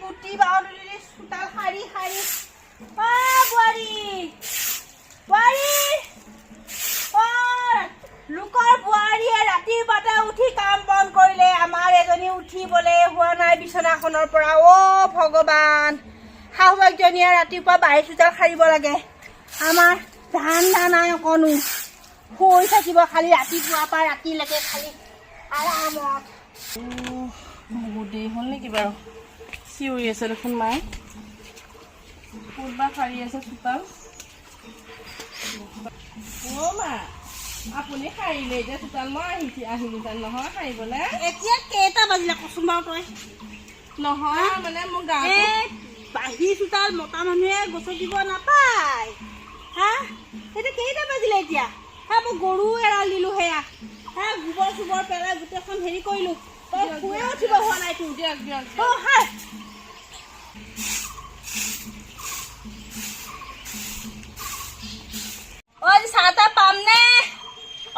কুটি বাউলি চোতাল শাৰী শাৰী বোৱাৰী লোকৰ বোৱাৰীয়ে ৰাতিৰ পাতে উঠি কাম বন কৰিলে আমাৰ এজনী উঠিবলৈ হোৱা নাই বিচনাখনৰ পৰা। অ' ভগৱান, শাহুৱেকজনীয়ে ৰাতিপুৱা বাৰী চোতাল সাৰিব লাগে, আমাৰ ধান্দা নাই অকণো, শুই থাকিব খালি ৰাতিপুৱাৰ পৰা ৰাতিলৈকে খালি আৰামত। বহুত দেৰি হ'ল নেকি বাৰু? চিঞৰি আছে দেখোন মায়ে, ক'তবা সাৰি আছে চোতাল। অ' মা, আপুনি সাৰিলে এতিয়া চোতাল? মই আহিলো তাত নহয় সাৰিবলৈ। এতিয়া কেইটা বাজিলে কচোন বাৰু তই? নহয় মানে মোৰ গাটো বাহিৰ চোতাল মতা মানুহে গছকিব নাপায়। হা এতিয়া কেইটা বাজিলে এতিয়া? হা মই গৰু এৰাল দিলো, সেয়া হা গোবৰ চোবৰ পেলাই গোটেইখন হেৰি কৰিলো, তই শুৱে উঠিব হোৱা নাই তোৰ। দিয়ক দিয়ক অ' হা অ' চাহ তাহ পাম নে?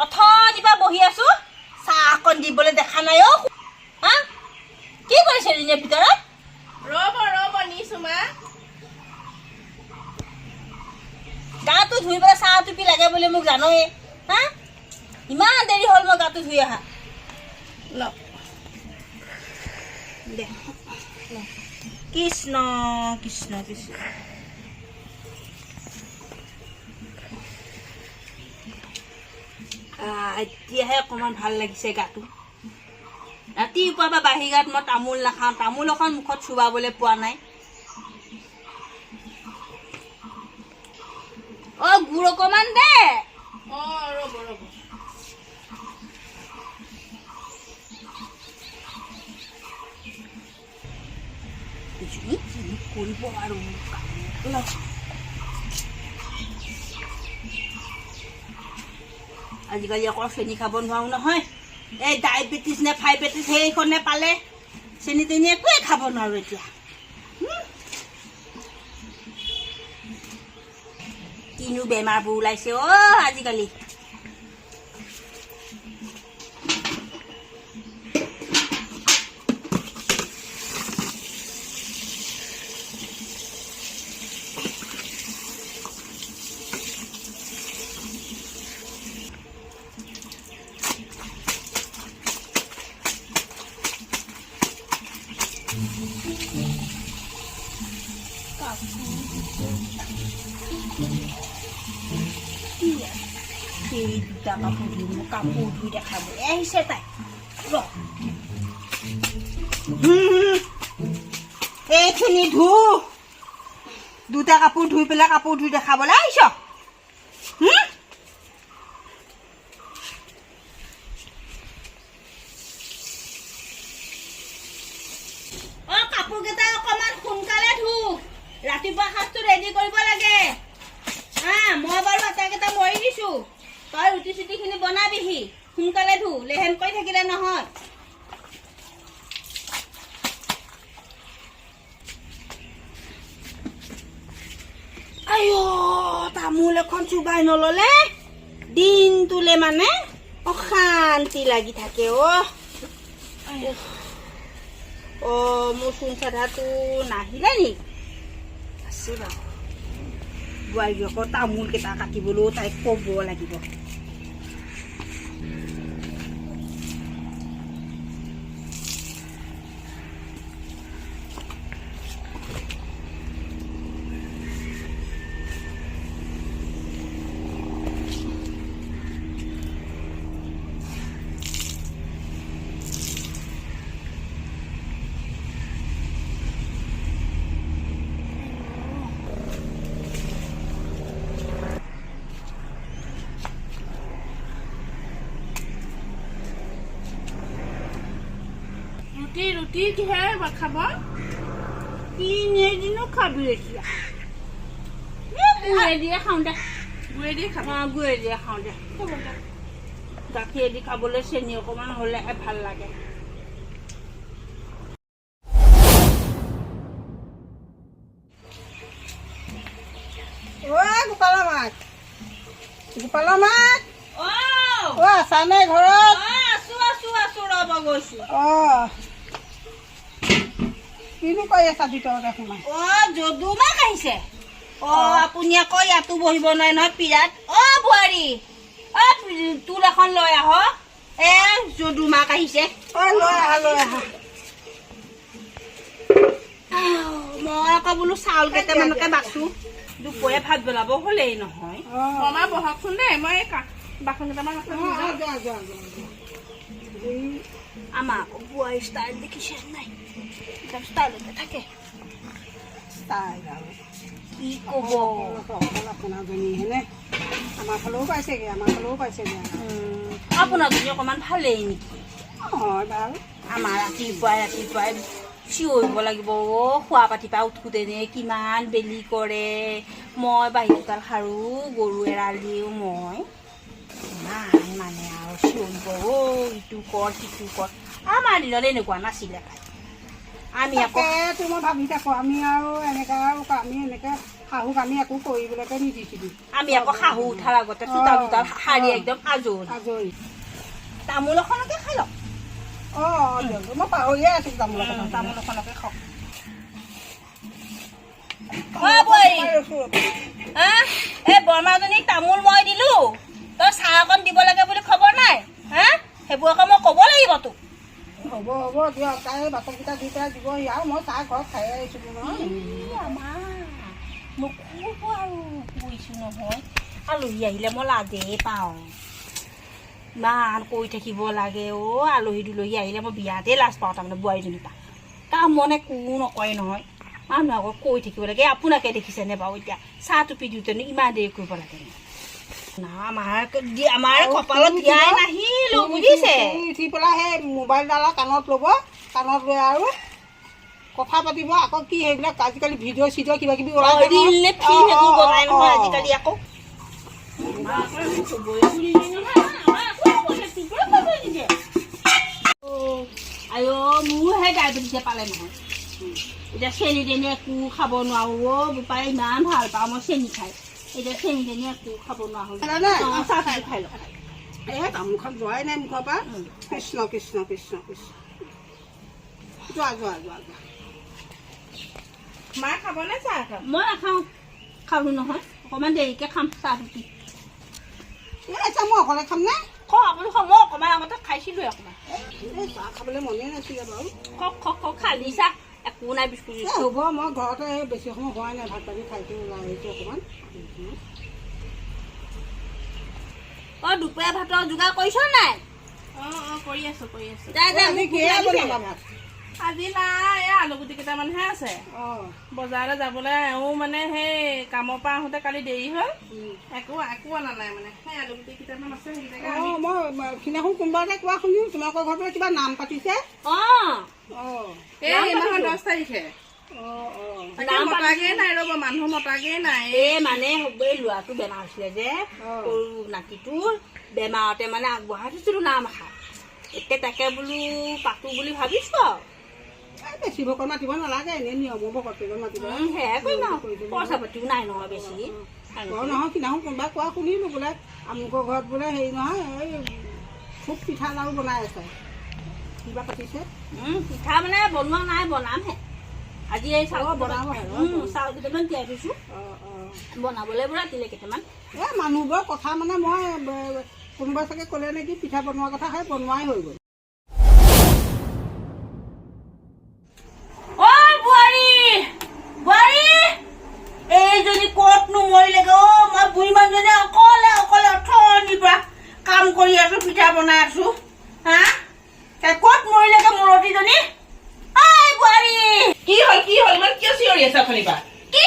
অথনিৰ পৰা বহি আছো, চাহ অকণ দিবলৈ দেখা নাই। অ' হা কি কৰিছে এজনীৰ ভিতৰত? ৰ'ব নিছো মা। গাটো ধুই পেলাই চাহ টুপি লাগে বুলি মোক জানয়ে। হা ইমান দেৰি হ'ল মই গাটো ধুই অহা। দে কৃষ্ণ কৃষ্ণ কৃষ্ণ। এতিয়াহে অকণমান ভাল লাগিছে গাটো। ৰাতিপুৱা বা বাহিৰ গাত মই তামোল নাখাওঁ, তামোল এখন মুখত চুবাবলৈ পোৱা নাই। অ' গুড় অকণমান দে। অ' ৰ'ব কৰিব আৰু আজিকালি আকৌ চেনি খাব নোৱাৰো নহয়। এই ডায়েবেটিছ নে ফাইবেটিছ সেইখনে পালে চেনি তেনি একোৱে খাব নোৱাৰো এতিয়া। কিনো বেমাৰবোৰ ওলাইছে অ' আজিকালি। এই দুটা কাপোৰ ধুই দেখাবলৈ আহিছে তাই। এইখিনি দুটা কাপোৰ ধুই পেলাই কাপোৰ ধুই দেখাবলৈ আহিছ। অ' কাপোৰ কেইটা অকণমান সোনকালে ধু, ৰাতিপুৱা সাজটো ৰেডি কৰিব লাগে। মই বাৰু আটাইকেইটা মৰি দিছো, তই ৰুটি চুটিখিনি বনাবিহি। সোনকালে ধু, লেহেম কৰি থাকিলে নহয়। আইঅ' তামোল এখন চুবাই নললে দিনটোলে মানে অশান্তি লাগি থাকে। মোৰ চোন চাধাটো নাহিলে নি? আছে বাৰু। বোৱাৰীয়েকৰ তামোল কেইটা কাটিবলৈও তাইক ক'ব লাগিব। ৰুটি কিহেৰে খাব? এদিনো খাবি এতিয়া? গুড়ে দিয়ে খাওঁ দে। গুড়ে দিয়ে খাব? গুড়ে দিয়ে খাওঁ দে। গাখীৰ দি খাবলৈ চেনি অকণমান হ'লেহে ভাল লাগে। গোপালৰ মাক, আছা নে ঘৰত? আছো ৰ'ব গৈছো। কিনো কৰি আছা ভিতৰতে সোমাই? যদুমাক আহিছে। আপুনি আকৌ ইয়াতো বহিব নোৱাৰে নহয় পিৰাত। বোৱাৰী তোৰ এখন লৈ আহ। যদুমাক আহিছে। লৈ আহা লৈ আহা। মই আকৌ বোলো চাউল কেইটামানকে বাছো। দুপৰীয়া ভাত বনাব হ'লেই নহয়। মামা বহকচোন দেই, মই বাচন কেইটামান আছে। যোৱা যোৱা যোৱা। আমাৰ আকৌ বোৱাৰী ষ্টাইল দেখিছে নাই? একদম ষ্টাইলতে থাকে। কি ক'ব? আপোনাৰজনী হেনে আমাৰ ফালেও পাইছেগে, আমাৰ ফালেও পাইছেগে। আপোনাৰজনী অকণমান ভালেই নেকি? হয় বাৰু। আমাৰ ৰাতিপুৱাই চিঞৰিব লাগিব। খোৱা পাতিৰ পৰা উঠোতেনে কিমান বেলি কৰে। মই বাহিৰ চোতাল সাৰো, গৰু এৰাল দিওঁ। মই ইমান মানে আৰু চিঞৰিব। ইটো কৰ সিটো কৰ। আমাৰ দিনত এনেকুৱা নাছিলে। আমি আকৌ মই ভাবি থাকো আমি আৰু এনেকে শাহুক আমি একো কৰিবলৈকে নিদিছিলো। আমি আকৌ শাহু উঠাৰ আগতে চোতাল চোতাল সাৰি একদম আজৰি। তামোল এখনকে খাই লওক। মই পাহৰিয়ে আছো তামোল এখনকে খাওক। এই বৰমাজনীক তামোল মই দিলো, তই চাহ অকণ দিব লাগে বুলি খবৰ নাই? সেইবোৰ আকৌ মই ক'ব লাগিব তোক। হ'ব দিয়ক, তাই বাচনকেইটা দি পেলাই দিবহি আৰু মই চাহ ঘৰত খাই আহিছিলো নহয়। মোক খুব আৰু কৈছো নহয়, আলহী আহিলে মই লাজেই পাওঁ। ইমান কৈ থাকিব লাগে। আলহী দুলহী আহিলে মই বিয়াতে লাজ পাওঁ। তাৰমানে বোৱাৰীজনীৰ পৰা কাম মনে একো নকৰে নহয়। মানুহ আকৌ কৈ থাকিব লাগে। আপোনাকে দেখিছেনে বাৰু এতিয়া চাহ টুপি দিওঁতেনো ইমান দেৰি কৰিব লাগে না? আমাৰ কপালত দিয়াই নাহিলো বুজিছে। উঠি পেলাই সেই মোবাইলডালৰ কাণত ল'ব, কাণত লৈ আৰু কথা পাতিব। আকৌ কি সেইবিলাক আজিকালি ভিডিঅ' চিডিঅ' কিবা কিবি ওলাই আজিকালি আকৌ মোৰহে ডায়েবেটিছে পালে নহয়। এতিয়া চেনি তেনি একো খাব নোৱাৰো। বোপাই ইমান ভাল পাওঁ মই চেনি খাই। এতিয়া চেনি তেনি একো খাব নোৱাৰো। চাহ খাই লওঁ। তামোলখন যোৱাই নাই মুখৰ পৰা। কৃষ্ণ কৃষ্ণ কৃষ্ণ কৃষ্ণ। যোৱা যোৱা যোৱা যোৱা। মা খাবনে চাহ একাপ? মই নাখাওঁ, খালো নহয়। অকণমান দেৰিকে খাম চাহ টুপি। এতিয়া মই অকলে খাম নে? আপুনি মই অকণমান আগতে খাইছিলোৱে অকণমান। চাহ খাবলৈ মনে নাছিলে বাৰু। খালি চাহ একো নাই। বিস্কুট হ'ব, মই ঘৰতে বেছি সময় হোৱাই নাই, ভাত পানী খাইছো ওলাই আহিছো অকণমান। দুপৰীয়া ভাতৰ যোগাৰ কৰিছ নাই? কৰি আছো। আজি আজি নাই, আলু গুটি কেইটামানহে আছে। বজাৰলৈ যাবলৈ মানে সেই কামৰ পৰা আহোঁতে কালি দেৰি হ'ল। একো অনা নাই মানে। সেই আলু গুটি কেইটামান আছে। মই সিদিনাখন কোনোবা এটা কোৱা শুনিলো তোমালোকৰ ঘৰত কিবা নাম পাতিছে। এই মাহৰ 10 তাৰিখে। মতাগে নাই ৰ'ব, মানুহ মতাগে নাই। মানে ল'ৰাটো বেমাৰ হৈছিলে যে, সৰু নাতিটোৰ বেমাৰতে মানে আগবঢ়াই থৈছিলো নাম এষাৰ। এতিয়া তাকে বোলো পাতো বুলি ভাবিছো আৰু। বেছি ভকত মাতিব নালাগে, এনেই নিয়মৰ ভকত মাতিব। সেয়াই কৰিম আৰু। পইচা পাতিও নাই নহয় বেছি। নহয়, সিদিনাখন কোনোবা কোৱা শুনিলো বোলে আমুকৰ ঘৰত বোলে হেৰি নহয়, এই খুব পিঠা লাড়ু বনাই আছে। কিবা পাতিছে? পিঠা মানে বনোৱা নাই, বনামহে। আজি এই চাউল চাউল কেইটামান তিয়াই থৈছো। বনাবলৈ বোলে ৰাতিলে কেইটামান। মানুহবোৰৰ কথা মানে মই কোনোবাই চাগে ক'লে নেকি পিঠা বনোৱা কথা, সেই বনোৱাই হৈ গ'ল। এইজনী ক'তনো মৰিলেগে? মই বুঢ়ী মানুহজনী অকলে অথনিৰ পৰা কাম কৰি আছো, পিঠা বনাই আছো। ক'ত মৰিলেগে মূৰতীজনী? বোৱাৰী কি হ'ল ইমান কিয় চিঞৰি আছা অথনিৰ পৰা? কি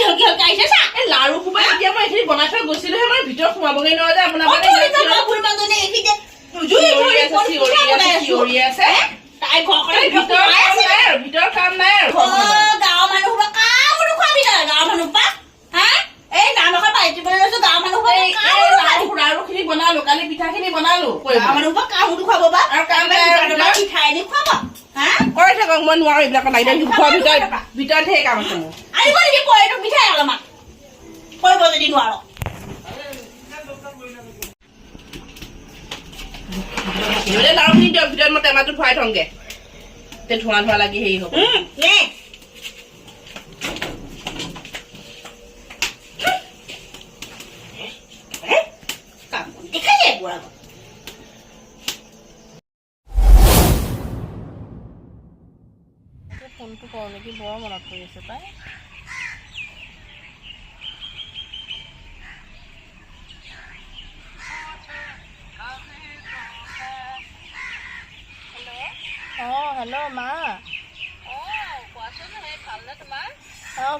হ'ল? আহিছে চা লাৰু সোপা এতিয়া মই এইখিনি বনাই থৈ গৈছিলোহে, মই ভিতৰত সোমাবগৈ নোৱাৰো যে আপোনাৰ বুঢ়ী মানুহজনী চিঞৰি আছে। তাই ভিতৰত কাম নাই আৰু গাঁৱৰ মানুহ কাম নোখোৱাবি তই। গাঁৱৰ মানুহ পা এই নাম এখন পাই লৈছো। গাঁৱৰ মানুহ লাৰু খিনি বনালো, কালি পিঠা খিনি বনালো। গাঁৱৰ মানুহ কাম খুৱাব বা আৰু কাম নাই পিঠাই দি খুৱাব। কৰি থাকক, মই নোৱাৰো এইবিলাকৰ লাগি ভিতৰত সেই কাম আছে মোৰ। আনিব নেকি পইটো মিঠাই অলপমান কৰিব যদি নোৱাৰ। লাৰুখিনি দিয়ক, ভিতৰত মই টেমাটোত ভৰাই থওঁগে। গোটেই ধোঁৱা ধোঁৱা লাগি হেৰি হ'ব ফোনটো কৰো নেকি বৰ মনত পৰি আছে পাই হেল্ল' মা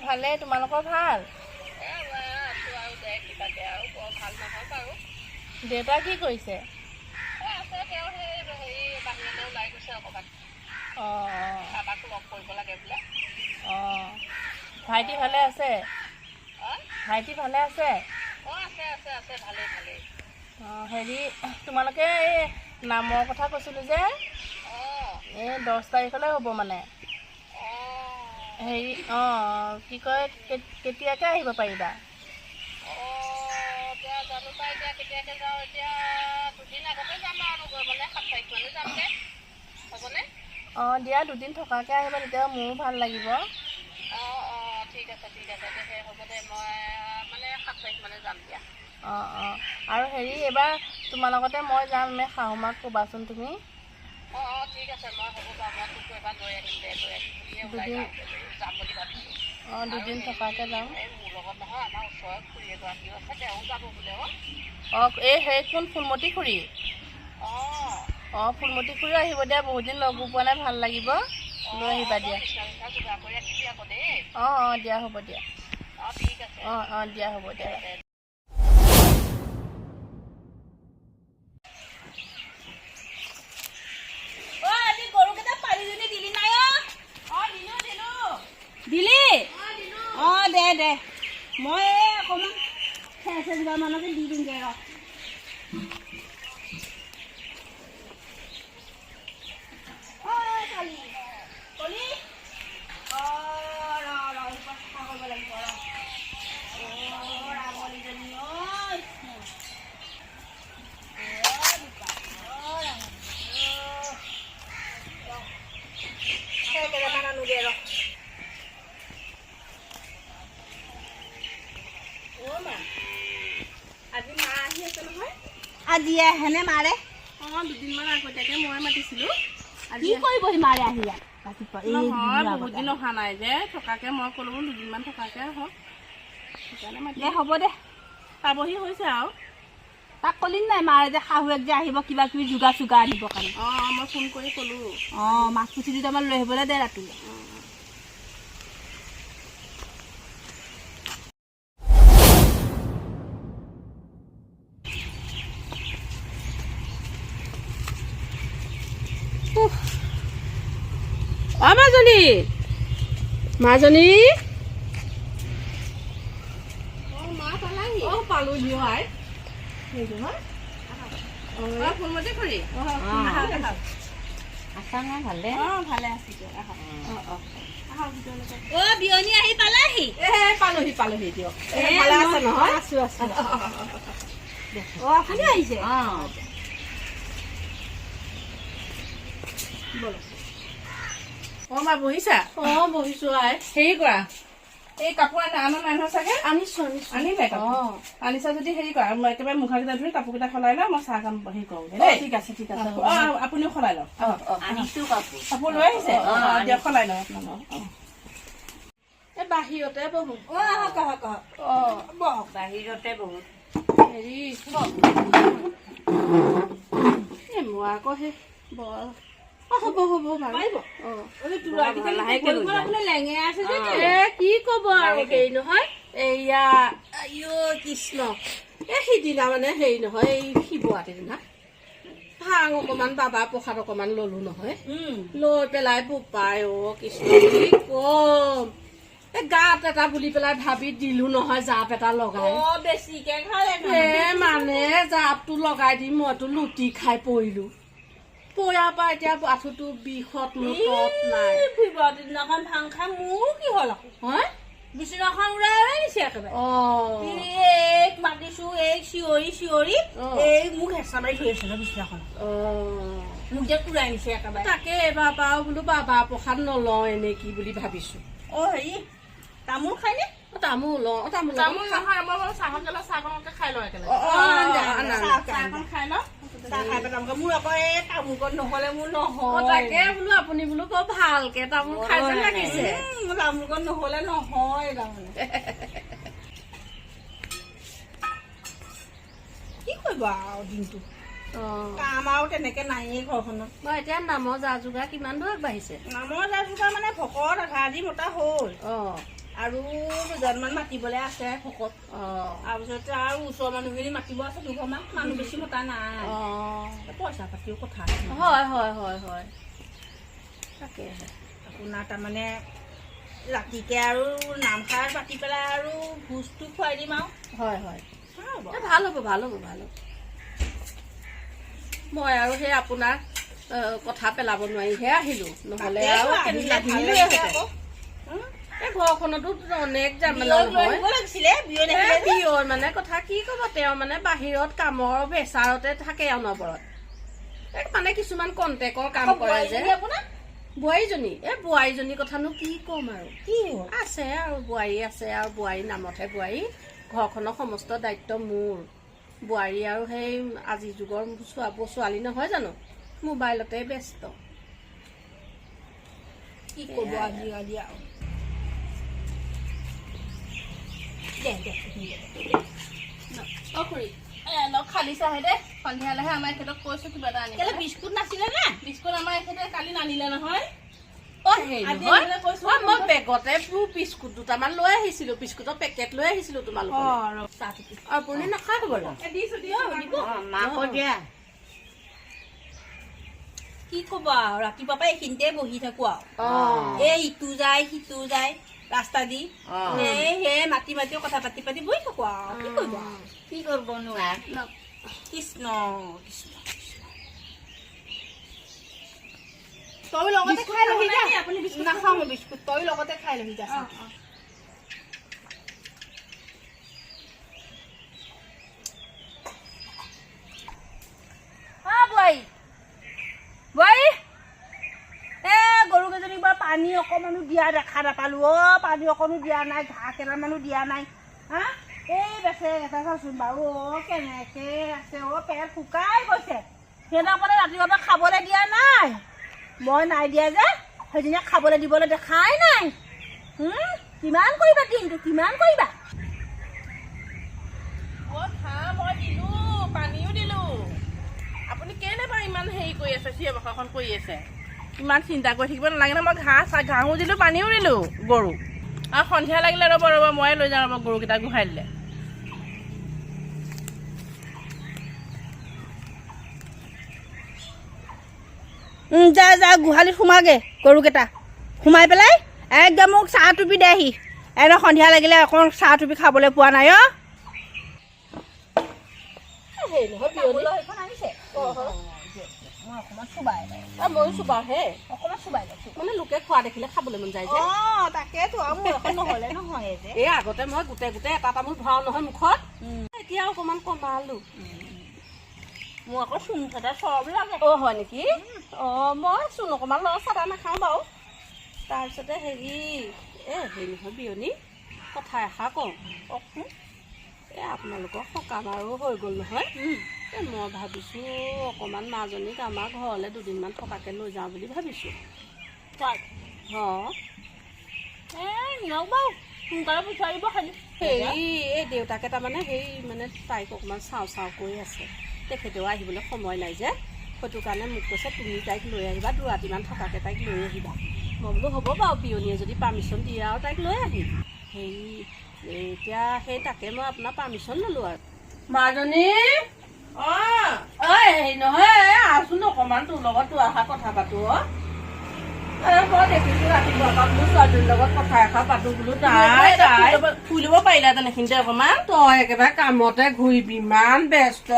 ভালে তোমালোকৰ ভাল দেউতা কি কৰিছে ভাইটি ভালে আছে ভাইটি ভালে আছে হেৰি তোমালোকে এই নামৰ কথা কৈছিলোঁ যে এই 10 তাৰিখলৈ হ'ব মানে হেৰি কি কয় কেতিয়াকৈ আহিব পাৰিবা দিয়া 2 দিন থকাকৈ আহিবা তেতিয়া মোৰো ভাল লাগিব আৰু হেৰি এইবাৰ তোমাৰ লগতে মই যাম শাহু মাক ক'বাচোন তুমি দুদিন থকাকৈ যাম এই সেই কোন ফুলমতী খুৰী ফুলমতী খুৰীও আহিব দিয়া বহুত দিন লগো পোৱা নাই ভাল লাগিব লৈ আহিবা দিয়া দিয়া হ'ব দিয়া দিয়া হ'ব দিয়া দিলি দে মই অকণমান মানকে দি দিমগৈ ৰ আজি আহেনে মাৰে 2 দিনমান আগতীয়াকৈ মই মাতিছিলোঁ কি কৰিবহি মাৰে আহি নহয় বহুত দিন অহা নাই যে থকাকৈ মই ক'লোঁ 2 দিনমান থকাকৈ আহক সেইকাৰণে মাতি হ'ব দে পাবহি হৈছে আৰু তাক ক'লি নাই মাৰে যে শাহুৱেক যে আহিব কিবা কিবি যোগাৰ চোগাৰ আনিবৰ কাৰণে মই ফোন কৰি ক'লোঁ মাছ পুঠি দুটামান লৈ আহিবলৈ দে ৰাতিলৈ মাজনী পালোঁ দিও আই ফুলমতী খুৰী আছা নাই ভালে ভালে আছোঁ বিয়নী আহি পালাহি পালোহি দিয়ক ভালে আছে নহয় আছো আপুনি আহিছে মা বহিছা বহিছো আই হেৰি কৰা এই কাপোৰ আনা নাই নহয় চাগে আনিছো আনিলে আনিছা যদি হেৰি কৰা মই একেবাৰে মুখাকেইটা ধুই কাপোৰকেইটা সলাই লওঁ মই চাহ কাম হেৰি কৰোঁ দেই ঠিক আছে আপুনিও সলাই লওক আনিছো কাপোৰ লৈ আহিছে দিয়ক সলাই লওক আপোনালোক এই বাহিৰতে বহো বহক বাহিৰতে বহুত হেৰি মই আকৌ সেই হ'ব পাৰিব কি কব আৰু হেৰি নহয় এয়া কৃষ্ণ সিদিনা মানে হেৰি নহয় এই শিৱৰাত্ৰি দিনা ভাং অকমান বাবা প্ৰসাদ অকমান ললো নহয় লৈ পেলাই বোপাই কৃষ্ণ বুলি কম গাত এটা বুলি পেলাই ভাবি দিলো নহয় জাপ এটা লগাই বেছিকে খালে মানে জাপটো লগাই দি মইতো লুটি খাই পৰিলো পয়াৰ পৰা এতিয়া আঁঠুটো বিষত মোৰ তত নাই দিনাখন ভাং খাই মোৰ কি হ'ল আকৌ বিচনাখন উৰাই দিছে একেবাৰে মাতিছো এই চিঞৰি এই মোক হেঁচা মাৰি থৈ আছে বিচনাখন মোক যে উৰাই নিছে একেবাৰে। তাকে এইবাৰ বাৰু বোলো বাবা প্ৰসাদ নলওঁ এনেকি বুলি ভাবিছো। হেৰি তামোল খায়নে? তামোল লওঁ তামোল তামোল নহয় মই বাৰু চাহত গ'লে চাহকণকে খাই লওঁ একেলগে চাহকণ খাই লওঁ চাহ খাই পেলামগৈ। মোৰ আকৌ এই তামোলকণ নহ'লে মোৰ নহয়। তাকে বোলো আপুনি বোলো বৰ ভালকে তামোল খাই যেন লাগিছে। মোৰ তামোলকণ নহ'লে নহয় তাৰমানে। কি কৰিব আৰু দিনটো কাম আৰু তেনেকে নায়েই ঘৰখনত। মই এতিয়া নামৰ যা যোগাৰ কিমান দূৰ আগবাঢ়িছে? নামৰ যা মানে ভকত আধা আধি মতা হ'ল আৰু দুজনমান মাতিবলৈ আছে ভকত। তাৰপিছতে আৰু ওচৰৰ মানুহখিনি মাতিব আছে দুঘৰমান। মানুহ বেছি মতা নাই। পইচা পাতিও কথা হয় হয় হয় হয় তাকে আপোনাৰ তাৰমানে ৰাতিকে আৰু নামষাৰ পাতি পেলাই আৰু ভোজটো খুৱাই দিম আৰু। হয় হয় ভাল হ'ব ভাল হ'ব ভাল হ'ব। মই আৰু সেই আপোনাৰ কথা পেলাব নোৱাৰিহে আহিলো, নহ'লে আৰু এই ঘৰখনতো অনেক জামেলা নহয়। বিয়ৰ মানে কথা কি ক'ব, তেওঁ মানে বাহিৰত কামৰ প্ৰেছাৰতে থাকে অনবৰত। মানে কিছুমান কণ্টেক্টৰ কাম কৰে যে। বোৱাৰীজনী বোৱাৰীজনীৰ কথানো কি ক'ম আৰু, কি আছে আৰু বোৱাৰী আছে আৰু বোৱাৰীৰ নামতহে বোৱাৰী। ঘৰখনৰ সমস্ত দায়িত্ব মোৰ। বোৱাৰী আৰু সেই আজিৰ যুগৰ ছোৱালী নহয় জানো, মোবাইলতে ব্যস্ত। কি ক'ব আজিকালি আৰু। খালি চাহে দে সন্ধিয়ালেহে আমাৰ এখেতক কৈছো কিবা এটা আনিব। বিস্কুট নাছিলে নে? বিস্কুট আমাৰ এখেতে কালি নানিলে নহয়। মই বেগতে বিস্কুট দুটামান লৈ আহিছিলো, বিস্কুটৰ পেকেট লৈ আহিছিলো তোমালোকৰ। আপুনি নাখায় খবৰ কি ক'ব আৰু, ৰাতিপুৱা পৰা এইখিনিতে বহি থাকো আৰু। এই ইটো যায় সিটো যায় ৰাস্তা দি, সেই মাতি মাতিও কথা পাতি পাতি বহি থাকো আৰু। কি কৰিব কি কৰিব নোৱাৰে। কৃষ্ণ কৃষ্ণ তই লগতে খাই লহি যা। আপুনি বিস্কুট নাখাওঁ মই বিস্কুট, তই লগতে খাই লহি যা। বোৱাৰী বোৱাৰী গৰুকেইজনীক বাৰু পানী অকণমানো দিয়া দেখা নাপালো। পানী অকণো দিয়া নাই, ঘাঁহ কেইটামানো দিয়া নাই। এই বেচে এটা চাচোন বাৰু কেনেকে আছে। পেট শুকাই গৈছে। সিহঁতক মানে ৰাতিপুৱাৰ পৰা খাবলৈ দিয়া নাই। মই নাই দিয়া যে সেইজনীয়ে খাবলৈ দিবলৈ দেখাই নাই। কিমান কৰিবা দিনটো, কিমান কৰিবা। মই দিলো, পানীও দিলো। আপুনি কেলে বাৰু ইমান হেৰি কৰি আছে, চিঞৰ বাখৰখন কৰি আছে? ইমান চিন্তা কৰি থাকিব নালাগে ন। মই ঘাঁহো দিলো, পানীও দিলো গৰু। আৰু সন্ধিয়া লাগিলে ৰ'ব ময়ে লৈ যাওঁ ৰ'ব গৰুকেইটা গোহাই দিলে। যা যা গোহালিত সোমাগে গৰুকেইটা। সোমাই পেলাই একদম মোক চাহ টুপি দেহি। একদম সন্ধিয়া লাগিলে অকণ চাহ টুপি খাবলৈ পোৱা নাই। ময়ো চুবাও হে অকণমান চুবাই লৈছো, মানে লোকে খোৱা দেখিলে খাবলৈ মন যায় যে। তাকেতো নহ'লে নহয় যে। এই আগতে মই গোটেই এটা তামোল ভৰাও নহয় মুখত, এতিয়া অকণমান কমালো। মোৰ আকৌ চূণ চাদা চব লাগে। হয় নেকি? মই চূণ অকণমান লওঁ, চাদা নাখাওঁ বাৰু। তাৰপিছতে হেৰি নহয় বিয়নী, কথা এষাৰ কওঁ। কওকচোন। আপোনালোকৰ সকাম আৰু হৈ গ'ল নহয়। মই ভাবিছোঁ অকণমান মাজনীক আমাৰ ঘৰলৈ দুদিনমান থকাকৈ লৈ যাওঁ বুলি ভাবিছোঁ। নিয়ক বাৰু, সোনকালে পঠিয়াই দিব খালি। হেৰি এই দেউতাকে তাৰমানে মানে তাইক অকণমান চাওঁ কৰি আছে। তেখেতেও আহিবলৈ সময় নাই যে, সেইটো কাৰণে মোক কৈছে তুমি তাইক লৈ আহিবা, দুৰাতিমান থকাকৈ তাইক লৈ আহিবা। মই বোলো হ'ব বাৰু, পিয়নীয়ে যদি পাৰ্মিশ্যন দিয়ে আৰু তাইক লৈ আহিম। এতিয়া তাকে মই আপোনাৰ পাৰ্মিশ্যন ল'লোঁ আৰু। মাজনী হেৰি নহয়, আছোন অকণমান তোৰ লগত দুআষাৰ কথা পাতো। মই দেখিছো ৰাতিপুৱা পৰা বোলো ছোৱালীৰ লগত কথা এষাৰ পাতো বোলো। ফুৰি ল'ব পাৰিলাহেঁতেন এইখিনিতে অকণমান। তই একেবাৰে কামতে ঘূৰিবি, ইমান ব্যস্ত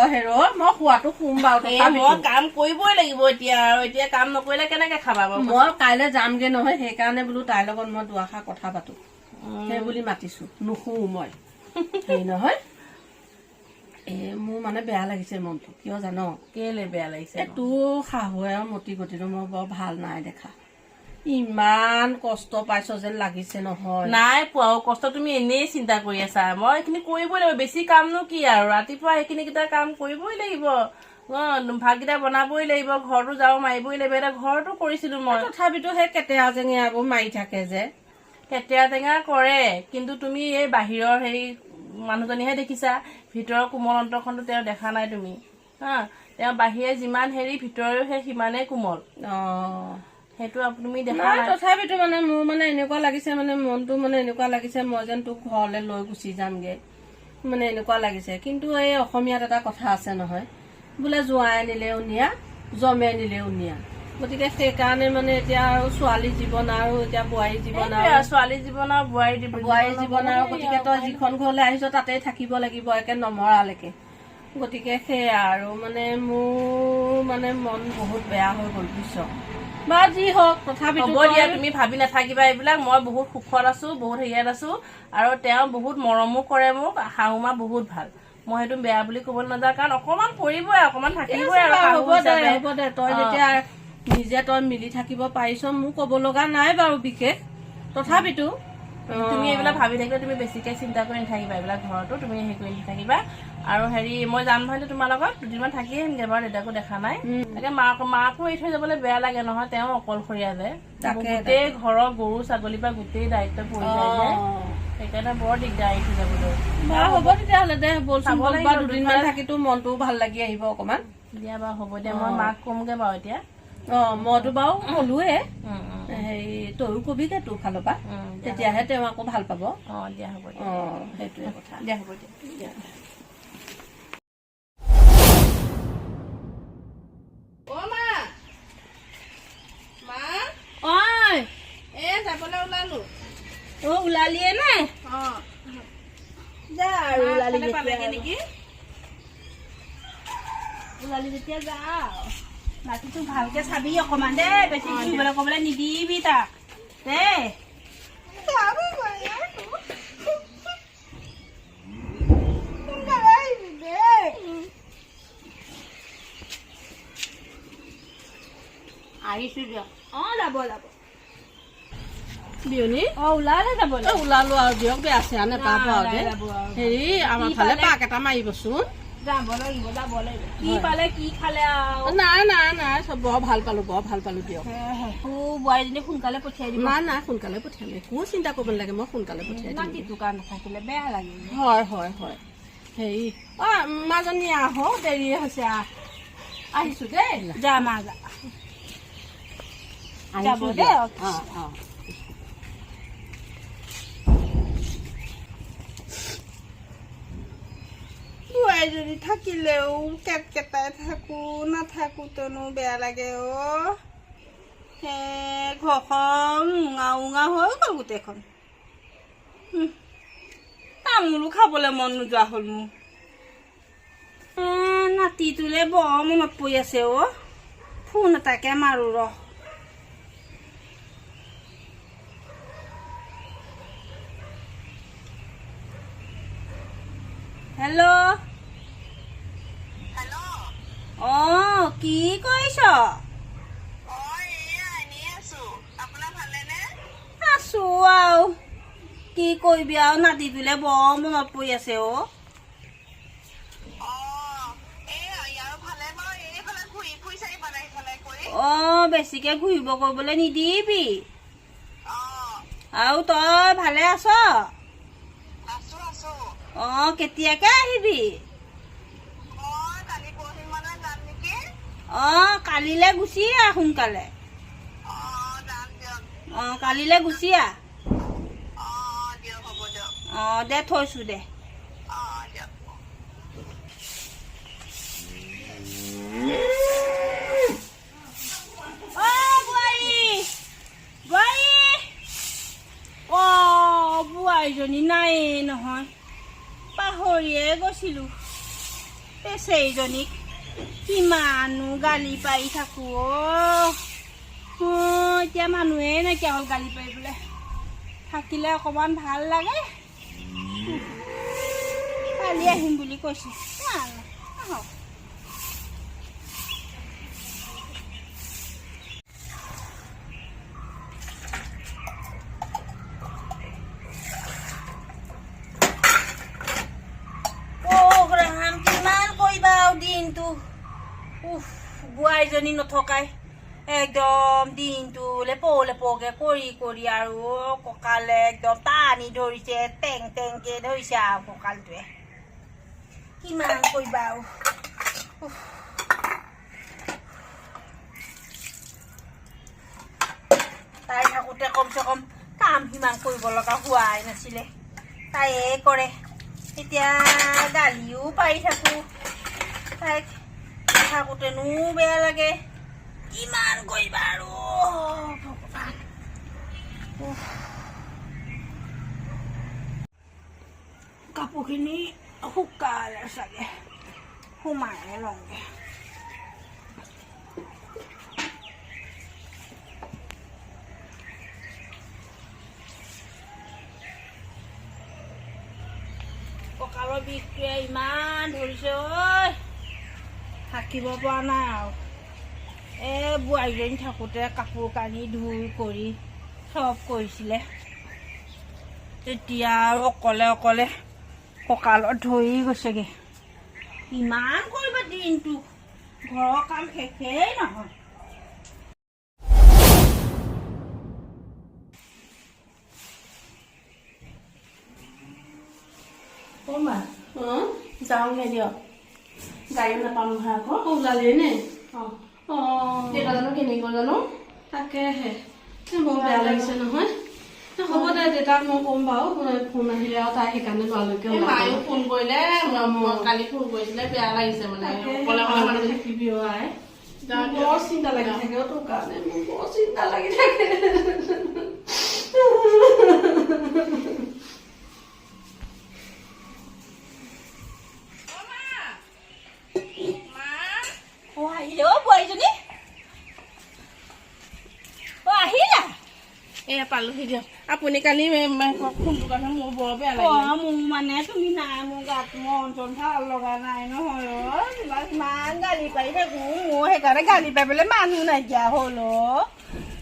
মই খোৱাটো শুম বাৰু। মই কাম কৰিবই লাগিব এতিয়া, আৰু এতিয়া কাম নকৰিলে কেনেকে খাবা বাৰু? মই কাইলৈ যামগে নহয়, সেইকাৰণে বোলো তাইৰ লগত মই দুআষাৰ কথা পাতো, সেই বুলি মাতিছো। নুশু মই হেৰি নহয়। মোৰ মানে বেয়া লাগিছে মনটো, কিয় জানো? কেলে বেয়া লাগিছে? তোৰ শাহুৱে আৰু মতি গতিটো মই বৰ ভাল নাই দেখা। ইমান কষ্ট পাইছ যেন লাগিছে নহয়। নাই পোৱা কষ্ট, তুমি এনেই চিন্তা কৰি আছা। মই এইখিনি কৰিবই লাগিব, বেছি কামনো কি আৰু, ৰাতিপুৱা সেইখিনি কেইটা কাম কৰিবই লাগিব। ভাতকেইটা বনাবই লাগিব, ঘৰতো যাওঁ মাৰিবই লাগিব। এতিয়া ঘৰতো কৰিছিলো মই। তথাপিতো সেই কেটেৰা জেঙেৰাবোৰ মাৰি থাকে যে। কেটেৰা টেঙা কৰে, কিন্তু তুমি এই বাহিৰৰ হেৰি মানুহজনীহে দেখিছা, ভিতৰৰ কোমল অন্তৰখনটো তেওঁ দেখা নাই তুমি। হা, তেওঁ বাহিৰে যিমান হেৰি ভিতৰেও সেই সিমানেই কোমল। সেইটো তুমি দেখা নাই। তথাপিতো মানে মোৰ মানে এনেকুৱা লাগিছে, মানে মনটো মানে এনেকুৱা লাগিছে মই যেন তোক ঘৰলৈ লৈ গুচি যামগে, মানে এনেকুৱা লাগিছে। কিন্তু এই অসমীয়াত এটা কথা আছে নহয়, বোলে জোঁৱাই নিলেও নিয়া, জমে নিলেও নিয়া। গতিকে সেইকাৰণে মানে এতিয়া আৰু ছোৱালী জীৱন আৰু এতিয়া বোৱাৰী জীৱন আৰু ছোৱালী জীৱন আৰু বোৱাৰী জীৱন আৰু, গতিকে তই যিখন ঘৰলৈ আহিছ তাতেই থাকিব লাগিব একে নমৰালৈকে। গতিকে সেয়া আৰু মানে মোৰ মানে মন বহুত বেয়া হৈ গ'ল বুজিছ। বা যি হওক তথাপিতো হ'ব দিয়া, তুমি ভাবি নাথাকিবা এইবিলাক। মই বহুত সুখত আছো, বহুত হেৰিয়াত আছো, আৰু তেওঁ বহুত মৰমো কৰে মোক। শাহু মা বহুত ভাল, মই সেইটো বেয়া বুলি ক'বলৈ নাযাওঁ, কাৰণ অকমান কৰিবই, অকমান থাকিবই আৰু। হ'ব দে, তই যেতিয়া নিজে তই মিলি থাকিব পাৰিছ, মোৰ ক'ব লগা নাই বাৰু বিশেষ। তথাপিতো তুমি এইবিলাক ভাবি থাকিলে তুমি বেছিকে চিন্তা কৰি নাথাকিবা, এইবিলাক ঘৰতো তুমি হেৰি কৰি নাথাকিবা। আৰু হেৰি মই যাম নহয় তোমাৰ লগত, দুদিনমান থাকি আহিমগে বাৰু, দেউতাকো দেখা নাই। তাকে মাকো এৰি থৈ যাবলৈ বেয়া লাগে নহয়, তেওঁ অকলশৰীয়া যে, গোটেই ঘৰৰ গৰু ছাগলীৰ পৰা গোটেই দায়িত্ব পৰি যায় যে, সেইকাৰণে বৰ দিগদাৰ এৰি থৈ যাবলৈ। হ'ব তেতিয়াহ'লে দে, বলচোন দুদিনমান থাকি তোৰ মনটোও ভাল লাগি আহিব অকমান। দিয়া বাৰু, হ'ব দিয়া, মই মাক কমগে বাৰু এতিয়া। মইতো বাৰু কলোৱে, হেৰি তইও কবিগে তোৰ ফালৰ পৰা, তেতিয়াহে তেওঁ আকৌ ভাল পাব। দিয়া হ'ব দিয়া, সেইটোৱে কথা। দিয়া হ'ব দিয়া। যাবলৈ ওলালো। ওলালিয়ে নে? যা আৰু ওলালি নেকি? ওলালি যেতিয়া যা। ৰাতিটো ভালকে চাবি অকমান দেই, বেছি ঘূৰিবলৈ ক'বলৈ নিদিবি তাক দেই। আহিছো দিয়ক। যাব বিয়নী ওলালে যাব ওলালো আৰু দিয়ক, বেয়া চেয়া নেপাব আৰু দে। হেৰি আমাৰ ফালে পাক এটা মাৰিবচোন। যাব লাগিব। কি পালে কি খালে আৰু? নাই চব বৰ ভাল পালো দিয়ক। বোৱাৰীজনী সোনকালে পঠিয়াই দিব। নাই সোনকালে পঠিয়াম, একো চিন্তা কৰিব নালাগে, মই সোনকালে পঠিয়াই দিম। দোকান নাথাকিলে বেয়া লাগে। হয়। হেৰি মাজনী আহ, দেৰি হৈছে, আহিছো দেই। যা মা যা, যাব দেই। বোৱাৰীজনী থাকিলেও কেটকেটাই থাকো, নাথাকোতেনো বেয়া লাগে। ঘৰখন উঙা হৈ গ'ল গোটেইখন। তামোলো খাবলৈ মন নোযোৱা হ'ল মোৰ। নাতিটোলে বৰ মনত পৰি আছে। ফোন এটাকে মাৰো ৰ। হেল্ল', কি কৰিছ? আছো আৰু কি কৰিবি আৰু, নাতিটোলে বৰ মনত পৰি আছে। বেছিকে ঘূৰিব কৰিবলৈ নিদিবি। আৰু তই ভালে আছ? কেতিয়াকে আহিবি? কালিলে গুচি আহ সোনকালে। কালিলে গুচি আহ। দে থৈছো দে। বোৱাৰীজনী নাই নহয়, পাহৰিয়ে গৈছিলো। পেচেৰীজনীক কিমানো গালি পাৰি থাকো। এতিয়া মানুহে নাইকিয়া হ'ল গালি পাৰিবলৈ। থাকিলে অকমান ভাল লাগে। কালি আহিম বুলি কৈছে আহক কিমান কৰিবা আৰু দিনটো বোৱাৰীজনী নথকাই একদম দিনটো লেপকে কৰি আৰু কঁকালে একদম টানি ধৰিছে টেংকে ধৰিছে আৰু কঁকালটোৱে কিমান কৰিবা আৰু তাই থাকোঁতে কমচে কম কাম সিমান কৰিব লগা হোৱাই নাছিলে তাইয়ে কৰে এতিয়া গালিও পাৰি থাকোঁ তাইক থাকোঁতেনো বেয়া লাগে কিমান কৰিবা আৰু ভগৱান কাপোৰখিনি শুকালে চাগে সোমাই লওঁগে কঁকালৰ বিষটোৱে ইমান ধৰিছে ঐ থাকিব পৰা নাই আৰু বোৱাৰীজনী থাকোঁতে কাপোৰ কানি ধুই কৰি চব কৰিছিলে তেতিয়া আৰু অকলে কঁকালত ধৰি গৈছেগৈ ইমান কৰিবা দিনটো ঘৰৰ কাম শেষেই নহয় মা যাওঁগে দিয়ক গাড়ীও নাপাম নহয় আকৌ ওলালেই নে দেউতা জানো কেনেকৈ গ'ল জানো তাকেহে বৰ বেয়া লাগিছে নহয় হ'ব দে দেউতাক মই ক'ম বাৰু ফোন আহিলে আৰু তাই সেইকাৰণে ল'ৰালৈকে মায়েও ফোন কৰিলে কালি ফোন কৰিছিলে বেয়া লাগিছে মানে অকলে থাকিবি আই বৰ চিন্তা লাগি থাকে তোৰ কাৰণে মোৰ বৰ চিন্তা লাগি থাকে আহিলে বোৱাৰীজনী আহিলা এয়া পালোহি দিয়ক আপুনি কালি ফোনটো কাৰণে মোৰ বৰ বেয়া লাগিলে মোৰ মানে তুমি নাই মোৰ গাত মন চন ভাল লগা নাই নহয় ইমান গালি পাৰি থাকোঁ মোৰ সেইকাৰণে গালি পাৰিবলৈ মানুহ নাইকিয়া হ'ল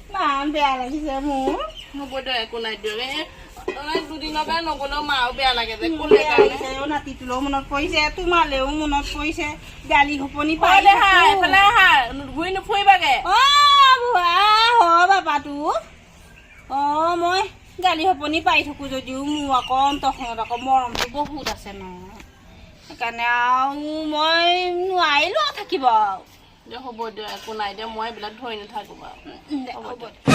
ইমান বেয়া লাগিছে মোৰ হ'ব দিয়ক একো নাই দিয়ক দুদিনৰ কাৰণে নগলেও মাও বেয়া লাগে যে নাতিটোলৈও মনত পৰিছে তোমালেও মনত পৰিছে গালি খোপনি পাই এইফালে আহা ঘূৰি নুফুৰিবাগে বাপাটো মই গালি খোপনি পাই থাকোঁ যদিও মোৰ আকৌ অন্তখনত আকৌ মৰমটো বহুত আছে ন সেইকাৰণে আৰু মই নোৱাৰিলোঁ থাকিব আৰু হ'ব দিয়ক একো নাই দিয়ক মই এইবিলাক ধৰি নাথাকোঁ বাৰু হ'ব